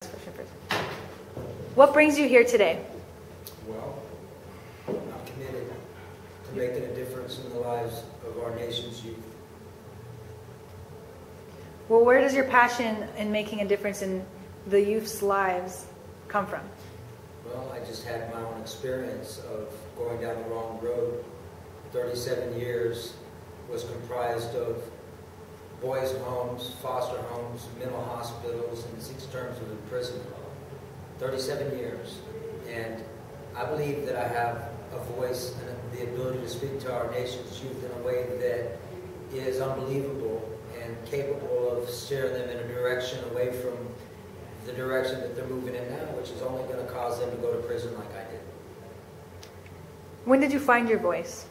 Question first. What brings you here today? Well, I'm committed to making a difference in the lives of our nation's youth. Well, where does your passion in making a difference in the youth's lives come from? Well, I just had my own experience of going down the wrong road. 37 years was comprised of boys' homes, foster homes, mental hospitals, and 6 terms of imprisonment. 37 years. And I believe that I have a voice and the ability to speak to our nation's youth in a way that is unbelievable and capable of steering them in a direction away from the direction that they're moving in now, which is only going to cause them to go to prison like I did. When did you find your voice?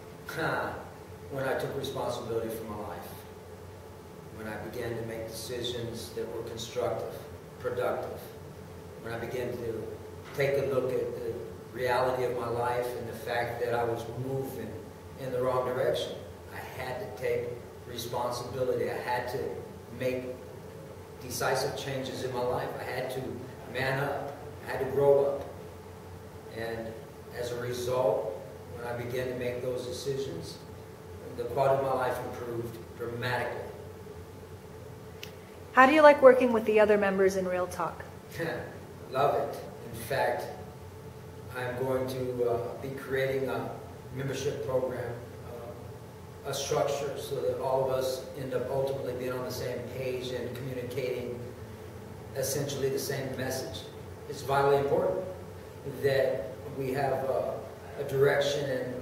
When I took responsibility for my life. When I began to make decisions that were constructive, productive. When I began to take a look at the reality of my life and the fact that I was moving in the wrong direction. I had to take responsibility. I had to make decisive changes in my life. I had to man up. I had to grow up. And as a result, when I began to make those decisions, the quality of my life improved dramatically. How do you like working with the other members in Real Talk? Love it. In fact, I'm going to be creating a membership program, a structure so that all of us end up ultimately being on the same page and communicating essentially the same message. It's vitally important that we have a direction in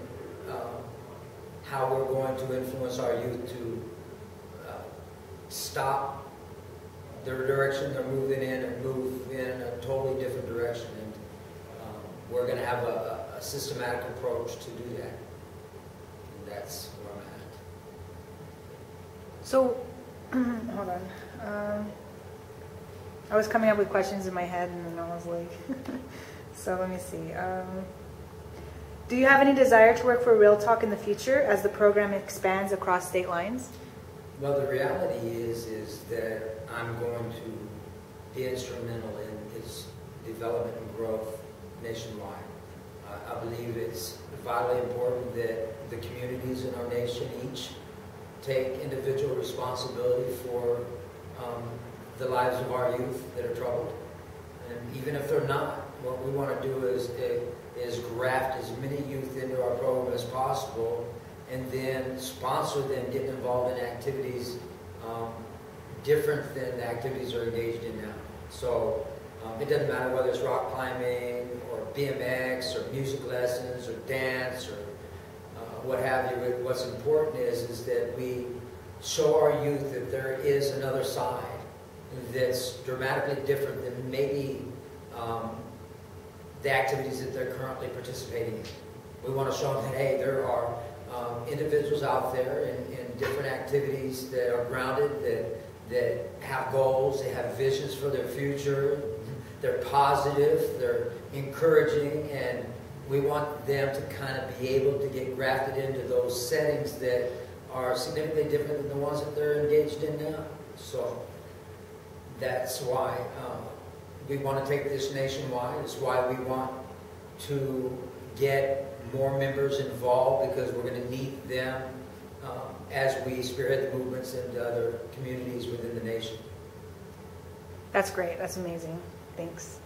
how we're going to influence our youth to stop their direction they're moving in and move in a totally different direction. And we're going to have a systematic approach to do that. And that's where I'm at. So, hold on. I was coming up with questions in my head and then I was like, so let me see. Do you have any desire to work for Real Talk in the future as the program expands across state lines? Well, the reality is that I'm going to be instrumental in its development and growth nationwide. I believe it's vitally important that the communities in our nation each take individual responsibility for the lives of our youth that are troubled. And even if they're not, what we want to do is graft as many youth into our program as possible and then sponsor them getting involved in activities different than the activities they're engaged in now. So it doesn't matter whether it's rock climbing or BMX or music lessons or dance or what have you. What's important is that we show our youth that there is another side that's dramatically different than maybe the activities that they're currently participating in. We want to show them that, hey, there are individuals out there in different activities that are grounded, that have goals, they have visions for their future, they're positive, they're encouraging, and we want them to kind of be able to get grafted into those settings that are significantly different than the ones that they're engaged in now. So that's why we want to take this nationwide. It's why we want to get more members involved, because we're going to need them as we spearhead the movements into other communities within the nation. That's great. That's amazing. Thanks.